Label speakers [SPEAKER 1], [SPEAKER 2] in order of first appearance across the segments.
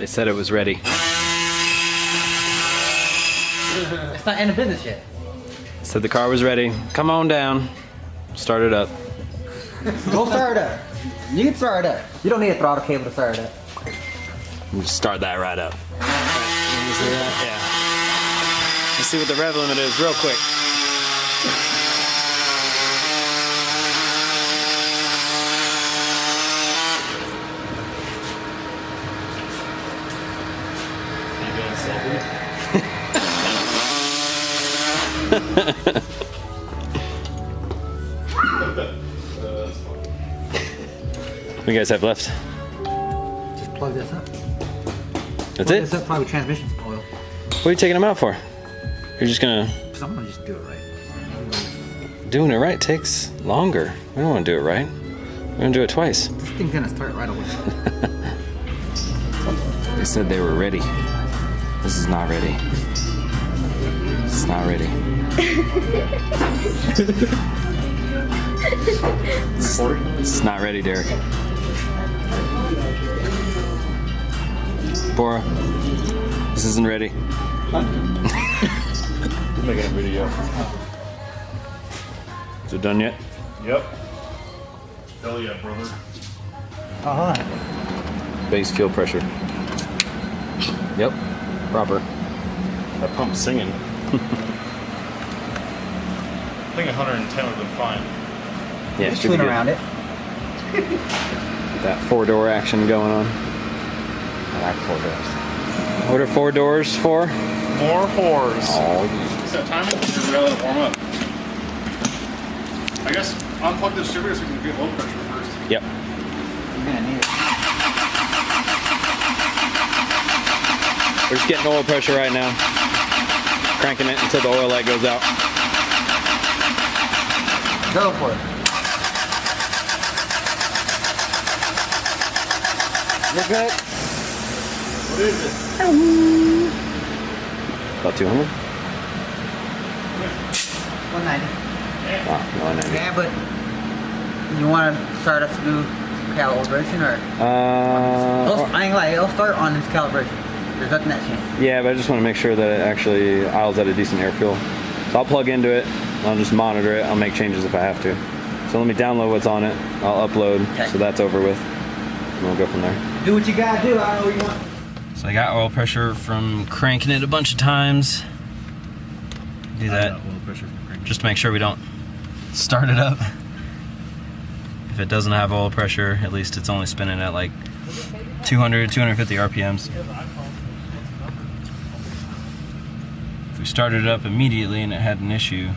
[SPEAKER 1] They said it was ready.
[SPEAKER 2] It's not in the business yet.
[SPEAKER 1] Said the car was ready. Come on down. Start it up.
[SPEAKER 2] Go start it up. You can start it up. You don't need a throttle cable to start it up.
[SPEAKER 1] Just start that right up. You see that? Yeah. Let's see what the rev limit is real quick. What do you guys have left?
[SPEAKER 2] Just plug this up.
[SPEAKER 1] That's it?
[SPEAKER 2] This up probably transmission oil.
[SPEAKER 1] What are you taking them out for? You're just gonna...
[SPEAKER 2] I'm gonna just do it right.
[SPEAKER 1] Doing it right takes longer. We don't want to do it right. We're gonna do it twice.
[SPEAKER 2] This thing's gonna start right away.
[SPEAKER 1] They said they were ready. This is not ready. It's not ready. It's not ready, Derek. Bora, this isn't ready.
[SPEAKER 3] You're making a video.
[SPEAKER 1] Is it done yet?
[SPEAKER 3] Yep. Hell yeah, brother.
[SPEAKER 2] Uh-huh.
[SPEAKER 1] Base fuel pressure. Yep, proper.
[SPEAKER 3] That pump's singing. I think 110 would have been fine.
[SPEAKER 1] Yeah,
[SPEAKER 2] Just tune around it.
[SPEAKER 1] That 4-door action going on.
[SPEAKER 2] I like 4 doors.
[SPEAKER 1] What are 4 doors for?
[SPEAKER 3] More whores.
[SPEAKER 1] Oh,
[SPEAKER 3] Is that timing? You're gonna let it warm up. I guess unplug the distributor so we can get low pressure first.
[SPEAKER 1] yep.
[SPEAKER 2] You're gonna need it.
[SPEAKER 1] We're just getting oil pressure right now. Cranking it until the oil light goes out.
[SPEAKER 2] Go for it. You're good.
[SPEAKER 3] What is it?
[SPEAKER 1] About 200?
[SPEAKER 2] 190.
[SPEAKER 1] Wow, 190.
[SPEAKER 2] Yeah, but you want to start us to do calibration or? I ain't like it'll start on this calibration. There's nothing that changed.
[SPEAKER 1] Yeah, but I just want to make sure that it actually idles at a decent air fuel. So I'll plug into it. I'll just monitor it. I'll make changes if I have to. So let me download what's on it. I'll upload,
[SPEAKER 2] okay.
[SPEAKER 1] So that's over with. And we'll go from there.
[SPEAKER 2] Do what you gotta do. I know what you want.
[SPEAKER 1] So I got oil pressure from cranking it a bunch of times. Do that
[SPEAKER 3] Oil pressure from cranking.
[SPEAKER 1] just to make sure we don't start it up. If it doesn't have oil pressure, at least it's only spinning at like 200, 250 RPMs. If we started it up immediately and it had an issue,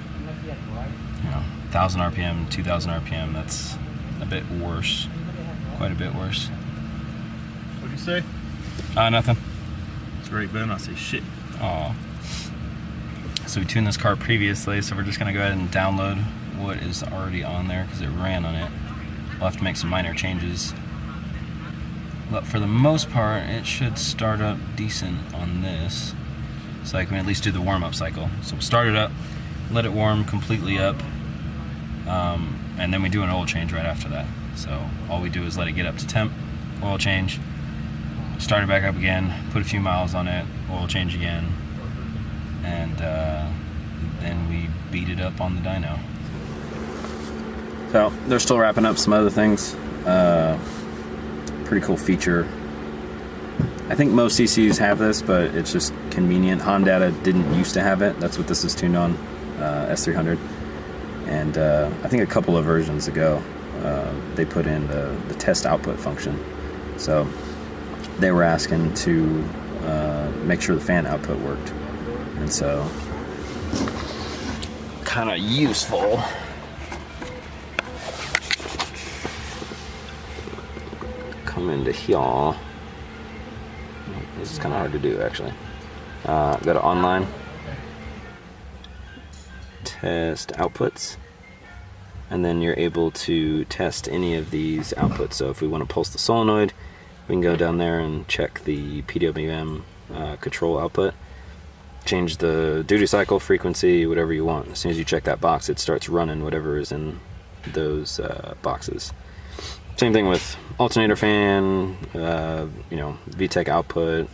[SPEAKER 1] 1,000 RPM, 2,000 RPM, that's a bit worse. Quite a bit worse.
[SPEAKER 3] What'd you say?
[SPEAKER 1] Nothing.
[SPEAKER 3] It's great, Ben. I say shit.
[SPEAKER 1] Aw. So we tuned this car previously, so we're just gonna go ahead and download what is already on there because it ran on it. We'll have to make some minor changes. But for the most part, it should start up decent on this. So I can at least do the warm-up cycle. So we'll start it up, let it warm completely up, and then we do an oil change right after that. So all we do is let it get up to temp, oil change, start it back up again, put a few miles on it, oil change again, and then we beat it up on the dyno. So they're still wrapping up some other things. Pretty cool feature. I think most CCs have this, but it's just convenient. Hondata didn't used to have it. That's what this is tuned on, S300. And I think a couple of versions ago, they put in the test output function. So they were asking to make sure the fan output worked. And so, kind of useful. Come into here. This is kind of hard to do, actually. Go to online, test outputs, and then you're able to test any of these outputs. So if we want to pulse the solenoid, we can go down there and check the PWM control output, change the duty cycle, frequency, whatever you want. As soon as you check that box, it starts running whatever is in those boxes. Same thing with alternator fan, you know, VTEC output,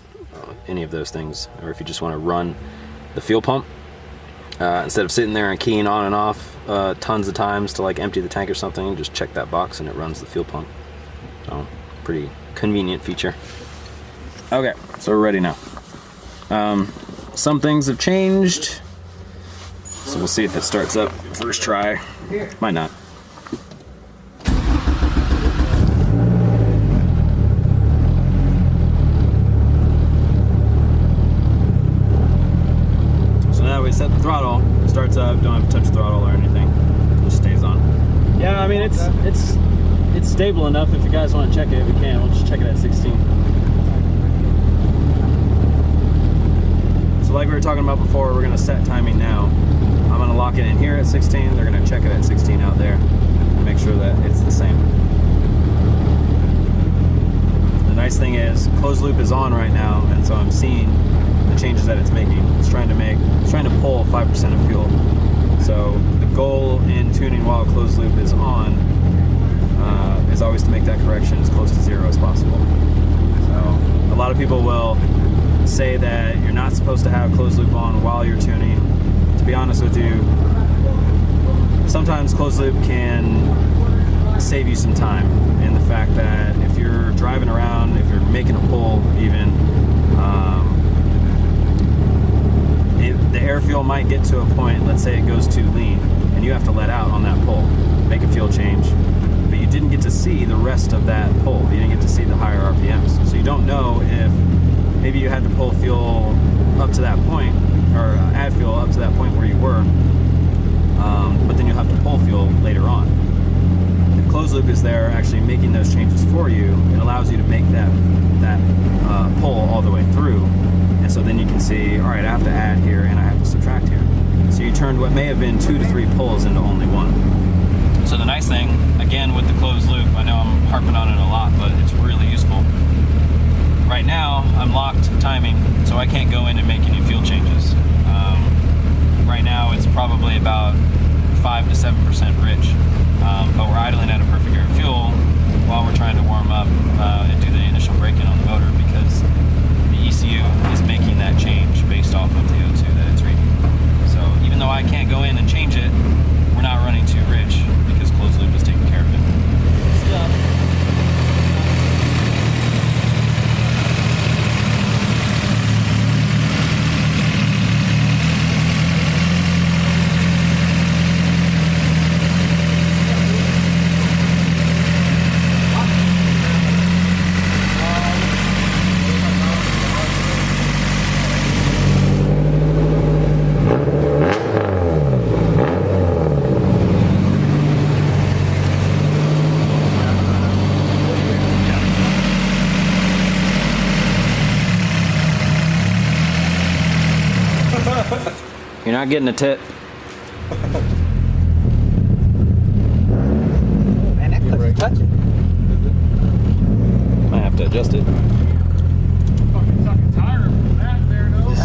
[SPEAKER 1] any of those things. Or if you just want to run the fuel pump, instead of sitting there and keying on and off tons of times to like empty the tank or something, just check that box and it runs the fuel pump. So pretty convenient feature. Okay, so we're ready now. Some things have changed, so we'll see if it starts up first try. Might not. So now we set the throttle, starts up, don't have to touch the throttle or anything, it just stays on.
[SPEAKER 4] Yeah, I mean it's stable enough. If you guys want to check it, we can. We'll just check it at 16.
[SPEAKER 1] So like we were talking about before, we're going to set timing now. I'm going to lock it in here at 16. They're going to check it at 16 out there and make sure that it's the same. The nice thing is closed loop is on right now, and so I'm seeing the changes that it's making. It's trying to pull 5% of fuel. So the goal in tuning while closed loop is on is always to make that correction as close to zero as possible. So a lot of people will say that you're not supposed to have closed loop on while you're tuning. To be honest with you, sometimes closed loop can save you some time in the fact that if you're driving around, if you're making a pull even, the air fuel might get to a point, let's say it goes too lean, and you have to let out on that pull, make a fuel change, but you didn't get to see the rest of that pull. You didn't get to see the higher RPMs. So you don't know if maybe you had to pull fuel up to that point, or add fuel up to that point where you were, but then you'll have to pull fuel later on. If closed loop is there actually making those changes for you, it allows you to make that pull all the way through. And so then you can see, all right, I have to add here and I have to subtract here. So you turned what may have been 2 to 3 pulls into only one. So the nice thing, again, with the closed loop, I know I'm harping on it a lot, but it's really useful. Right now, I'm locked timing, so I can't go in and make any fuel changes. Right now, it's probably about 5 to 7% rich, but we're idling at a perfect air fuel while we're trying to warm up and do the initial braking on the motor, because the ECU is making that change based off of the O2 that it's reading. So even though I can't go in and change it, we're not running too rich because closed loop is taking care of it. You're not getting a tip.
[SPEAKER 2] Man, that clutch is touching.
[SPEAKER 1] Might have to adjust it.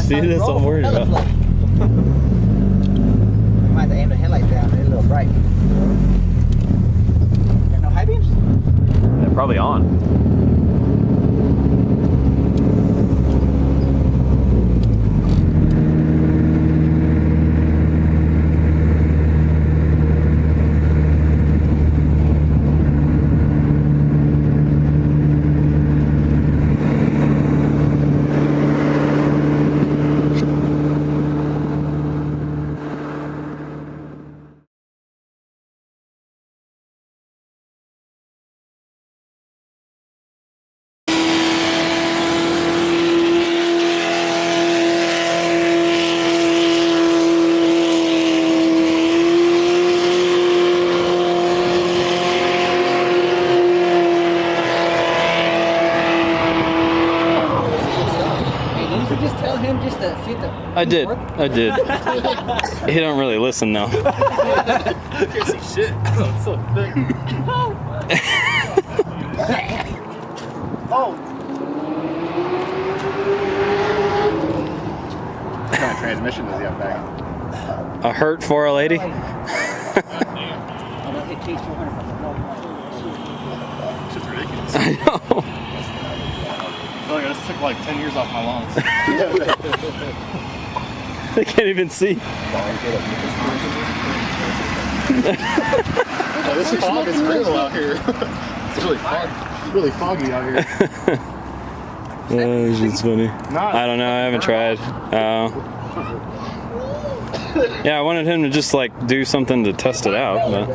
[SPEAKER 4] See, that's what I'm worried about.
[SPEAKER 2] Might have to aim the headlights down. They're a little bright. Got no high beams?
[SPEAKER 1] They're probably on. I did. He don't really listen though.
[SPEAKER 3] Can't see shit. It's so thick. Oh. What kind of transmission does he have back?
[SPEAKER 1] A Hurt 480.
[SPEAKER 3] ridiculous.
[SPEAKER 1] I know.
[SPEAKER 3] I feel like I just took like 10 years off my lawns.
[SPEAKER 1] I can't even see.
[SPEAKER 3] Oh, this fog is real out here. It's really foggy out here.
[SPEAKER 1] It's just funny. I don't know. I haven't tried. Yeah, I wanted him to just like do something to test it out, but